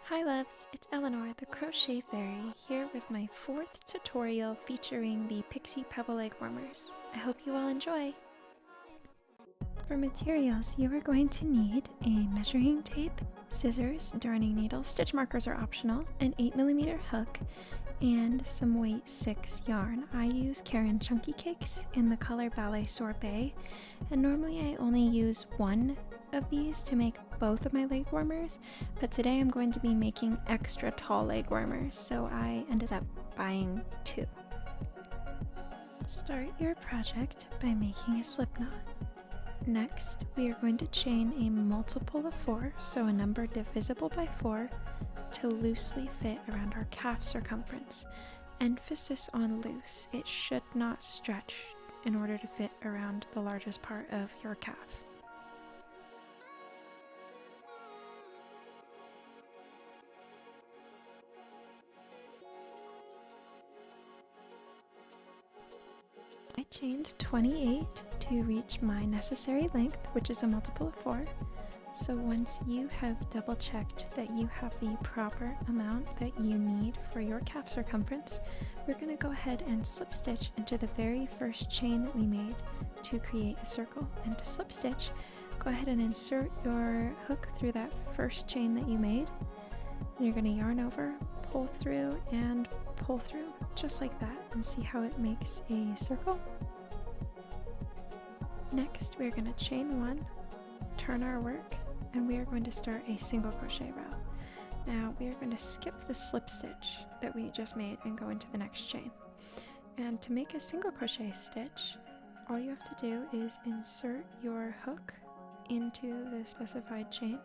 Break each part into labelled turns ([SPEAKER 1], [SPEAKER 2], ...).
[SPEAKER 1] Hi loves, it's Eleanor, the Crochet Fairy, here with my 4th tutorial featuring the Pixie Pebble Leg Warmers. I hope you all enjoy! For materials, you are going to need a measuring tape, scissors, darning needle, stitch markers are optional, an 8mm hook, and some weight 6 yarn. I use Karen Chunky Cakes in the color Ballet Sorbet, and normally I only use one of these to make both of my leg warmers, but today I'm going to be making extra tall leg warmers, so I ended up buying 2. Start your project by making a slip knot. Next, we are going to chain a multiple of 4, so a number divisible by 4, to loosely fit around our calf circumference. Emphasis on loose. It should not stretch in order to fit around the largest part of your calf. I chained 28 to reach my necessary length, which is a multiple of 4. So once you have double checked that you have the proper amount that you need for your calf circumference, we're going to go ahead and slip stitch into the very first chain that we made to create a circle. And to slip stitch, go ahead and insert your hook through that first chain that you made. And you're going to yarn over, pull through, and pull through, just like that, and see how it makes a circle. Next, we're going to chain 1, turn our work, and we are going to start a single crochet row. Now we are going to skip the slip stitch that we just made and go into the next chain. And to make a single crochet stitch, all you have to do is insert your hook into the specified chain,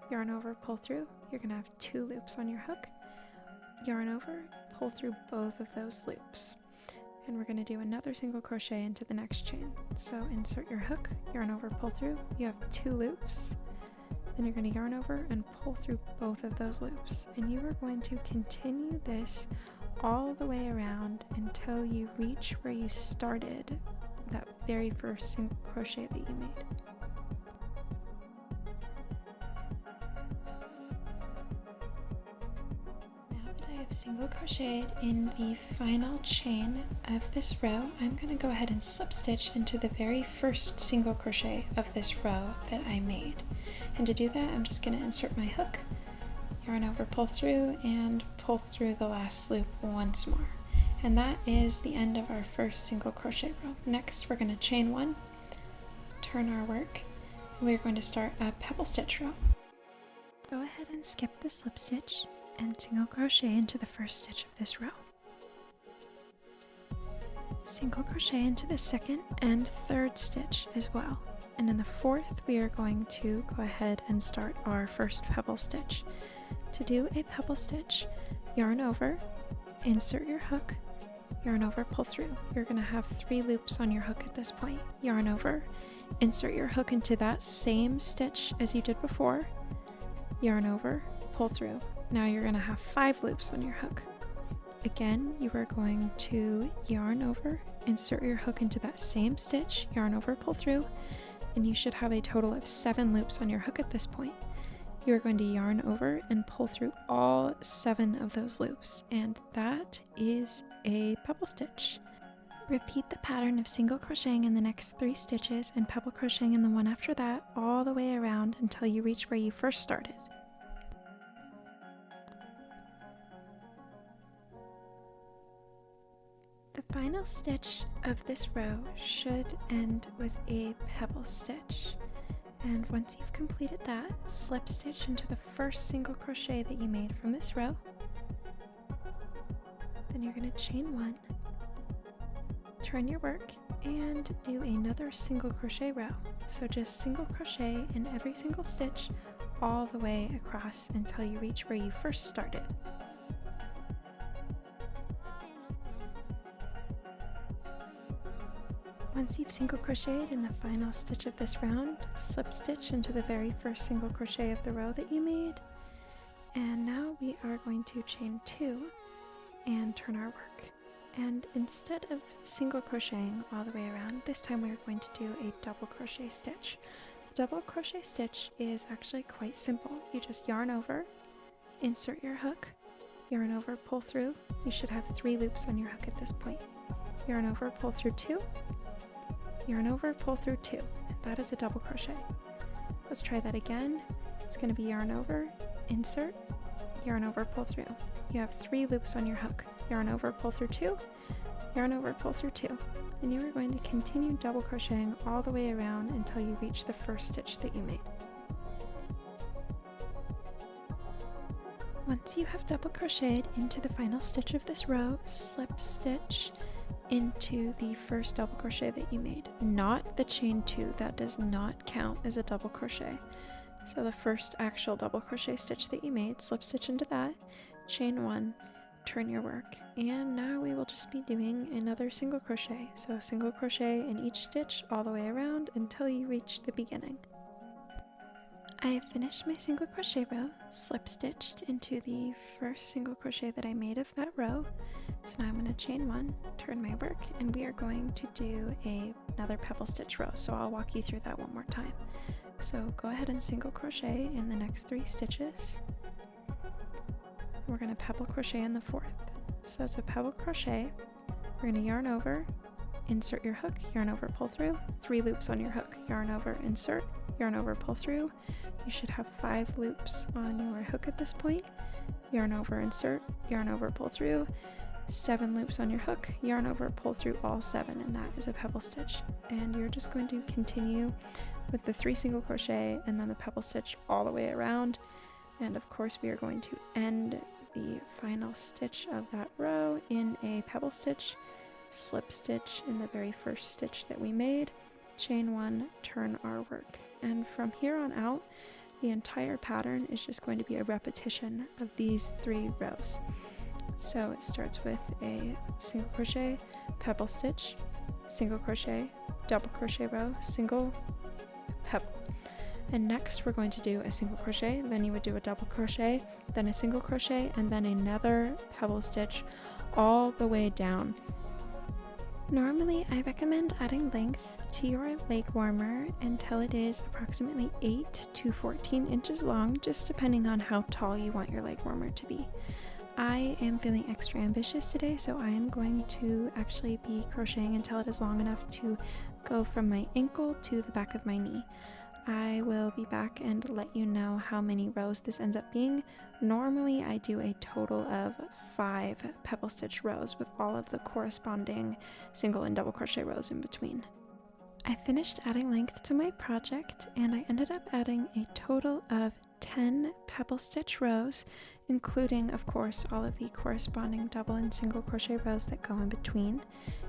[SPEAKER 1] yarn over, pull through. You're going to have 2 loops on your hook, yarn over, pull through both of those loops. And we're going to do another single crochet into the next chain. So insert your hook, yarn over, pull through. You have 2 loops. Then you're going to yarn over and pull through both of those loops. And you are going to continue this all the way around until you reach where you started that very first single crochet that you made. Single crocheted in the final chain of this row, I'm going to go ahead and slip stitch into the very first single crochet of this row that I made. And to do that, I'm just going to insert my hook, yarn over, pull through, and pull through the last loop once more. And that is the end of our first single crochet row. Next, we're going to chain 1, turn our work, and we're going to start a pebble stitch row. Go ahead and skip the slip stitch and single crochet into the first stitch of this row. Single crochet into the second and third stitch as well. And in the fourth, we are going to go ahead and start our first pebble stitch. To do a pebble stitch, yarn over, insert your hook, yarn over, pull through. You're going to have 3 loops on your hook at this point. Yarn over, insert your hook into that same stitch as you did before, yarn over, pull through. Now you're going to have 5 loops on your hook. Again, you are going to yarn over, insert your hook into that same stitch, yarn over, pull through, and you should have a total of 7 loops on your hook at this point. You're going to yarn over and pull through all 7 of those loops, and that is a pebble stitch. Repeat the pattern of single crocheting in the next 3 stitches and pebble crocheting in the one after that all the way around until you reach where you first started. The final stitch of this row should end with a pebble stitch. And once you've completed that, slip stitch into the first single crochet that you made from this row. Then you're going to chain 1, turn your work, and do another single crochet row. So just single crochet in every single stitch all the way across until you reach where you first started. Once you've single crocheted in the final stitch of this round, slip stitch into the very first single crochet of the row that you made. And now we are going to chain 2 and turn our work. And instead of single crocheting all the way around, this time we are going to do a double crochet stitch. The double crochet stitch is actually quite simple. You just yarn over, insert your hook, yarn over, pull through. You should have 3 loops on your hook at this point. Yarn over, pull through 2, yarn over, pull through 2, and that is a double crochet. Let's try that again. It's going to be yarn over, insert, yarn over, pull through. You have 3 loops on your hook. Yarn over, pull through 2, yarn over, pull through 2, and you are going to continue double crocheting all the way around until you reach the first stitch that you made. Once you have double crocheted into the final stitch of this row, slip stitch into the first double crochet that you made, not the chain 2. That does not count as a double crochet. So the first actual double crochet stitch that you made, slip stitch into that, chain 1, turn your work, and now we will just be doing another single crochet. So single crochet in each stitch all the way around until you reach the beginning. I have finished my single crochet row, slip stitched into the first single crochet that I made of that row. So now I'm going to chain 1, turn my work, and we are going to do another pebble stitch row. So I'll walk you through that one more time. So go ahead and single crochet in the next 3 stitches. We're going to pebble crochet in the 4th. So it's a pebble crochet. We're going to yarn over, insert your hook, yarn over, pull through, 3 loops on your hook, yarn over, insert, yarn over, pull through. You should have 5 loops on your hook at this point. Yarn over, insert, yarn over, pull through, 7 loops on your hook, yarn over, pull through all 7, and that is a pebble stitch. And you're just going to continue with the 3 single crochet and then the pebble stitch all the way around. And of course we are going to end the final stitch of that row in a pebble stitch, slip stitch in the very first stitch that we made, chain 1, turn our work. And from here on out, the entire pattern is just going to be a repetition of these 3 rows. So it starts with a single crochet, pebble stitch, single crochet, double crochet row, single, pebble. And next we're going to do a single crochet, then you would do a double crochet, then a single crochet, and then another pebble stitch all the way down. Normally, I recommend adding length to your leg warmer until it is approximately 8 to 14 inches long, just depending on how tall you want your leg warmer to be. I am feeling extra ambitious today, so I am going to actually be crocheting until it is long enough to go from my ankle to the back of my knee. I will be back and let you know how many rows this ends up being. Normally I do a total of 5 pebble stitch rows with all of the corresponding single and double crochet rows in between. I finished adding length to my project and I ended up adding a total of 10 pebble stitch rows, including of course all of the corresponding double and single crochet rows that go in between,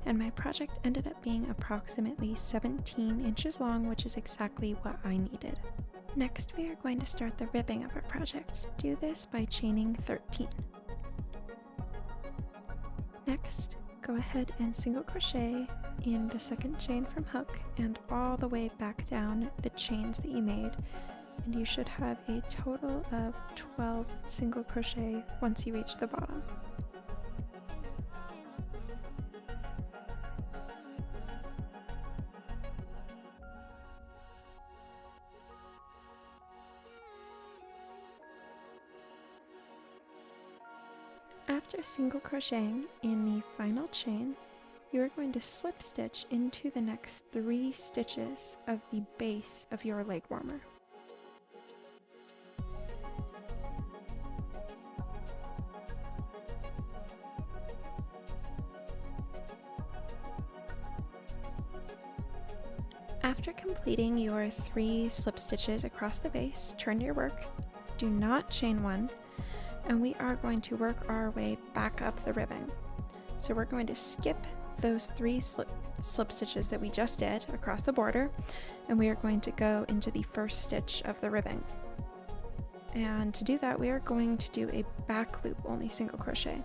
[SPEAKER 1] and my project ended up being approximately 17 inches long, which is exactly what I needed. Next we are going to start the ribbing of our project. Do this by chaining 13. Next, go ahead and single crochet in the second chain from hook and all the way back down the chains that you made, and you should have a total of 12 single crochet once you reach the bottom. After single crocheting in the final chain, you are going to slip stitch into the next 3 stitches of the base of your leg warmer. After completing your 3 slip stitches across the base, turn your work, do not chain 1, and we are going to work our way back up the ribbing. So we're going to skip those 3 slip stitches that we just did across the border, and we are going to go into the first stitch of the ribbing. And to do that, we are going to do a back loop only single crochet.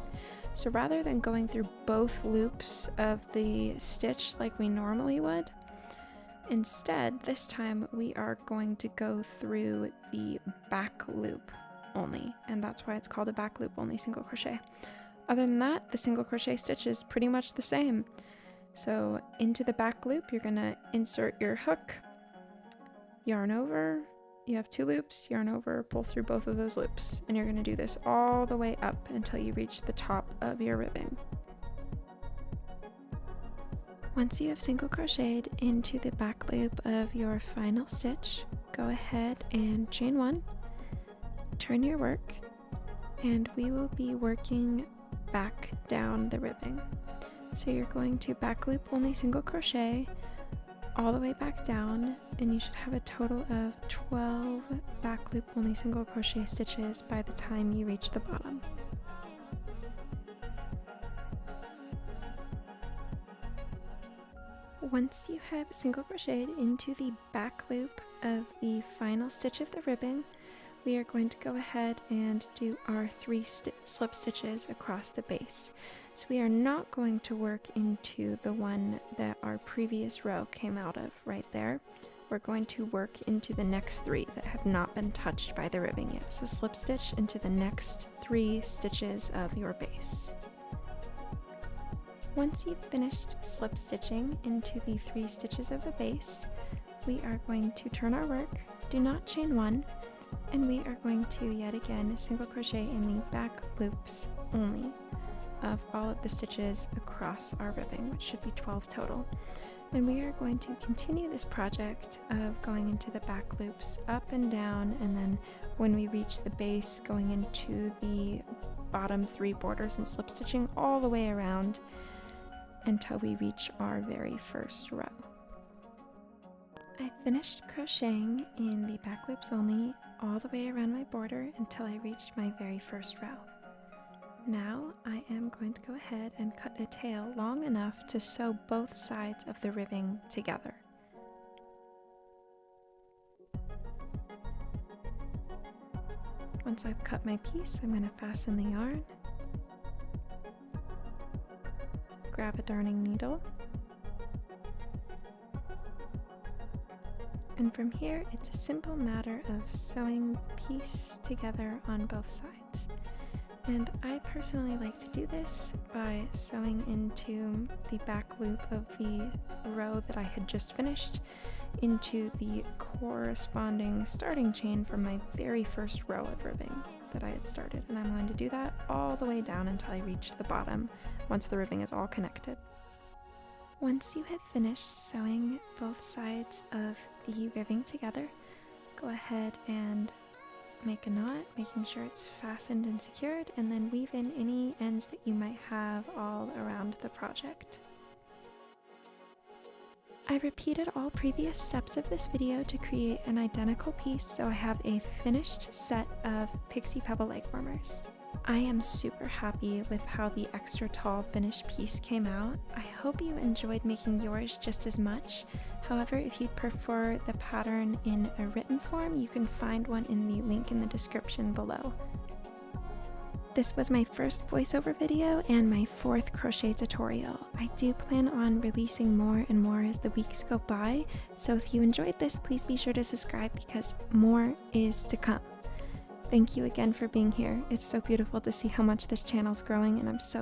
[SPEAKER 1] So rather than going through both loops of the stitch like we normally would, instead, this time we are going to go through the back loop only, and that's why it's called a back loop only single crochet. Other than that, the single crochet stitch is pretty much the same. So into the back loop, you're gonna insert your hook, yarn over, you have 2 loops, yarn over, pull through both of those loops, and you're going to do this all the way up until you reach the top of your ribbing. Once you have single crocheted into the back loop of your final stitch, go ahead and chain 1, turn your work, and we will be working back down the ribbing. So you're going to back loop only single crochet all the way back down, and you should have a total of 12 back loop only single crochet stitches by the time you reach the bottom. Once you have single crocheted into the back loop of the final stitch of the ribbing, we are going to go ahead and do our 3 slip stitches across the base. So we are not going to work into the one that our previous row came out of right there. We're going to work into the next 3 that have not been touched by the ribbing yet. So slip stitch into the next 3 stitches of your base. Once you've finished slip stitching into the 3 stitches of the base, we are going to turn our work, do not chain 1, and we are going to yet again single crochet in the back loops only of all of the stitches across our ribbing, which should be 12 total. And we are going to continue this project of going into the back loops up and down, and then when we reach the base, going into the bottom 3 borders and slip stitching all the way around until we reach our very first row. I finished crocheting in the back loops only all the way around my border until I reached my very first row. Now I am going to go ahead and cut a tail long enough to sew both sides of the ribbing together. Once I've cut my piece, I'm going to fasten the yarn, grab a darning needle, and from here it's a simple matter of sewing the piece together on both sides. And I personally like to do this by sewing into the back loop of the row that I had just finished into the corresponding starting chain from my very first row of ribbing that I had started. And I'm going to do that all the way down until I reach the bottom once the ribbing is all connected. Once you have finished sewing both sides of the ribbing together, go ahead and make a knot, making sure it's fastened and secured, and then weave in any ends that you might have all around the project. I repeated all previous steps of this video to create an identical piece, so I have a finished set of Pixie Pebble Leg Warmers. I am super happy with how the extra tall finished piece came out. I hope you enjoyed making yours just as much. However, if you'd prefer the pattern in a written form, you can find one in the link in the description below. This was my first voiceover video and my 4th crochet tutorial. I do plan on releasing more and more as the weeks go by, so if you enjoyed this, please be sure to subscribe because more is to come. Thank you again for being here. It's so beautiful to see how much this channel's growing, and I'm so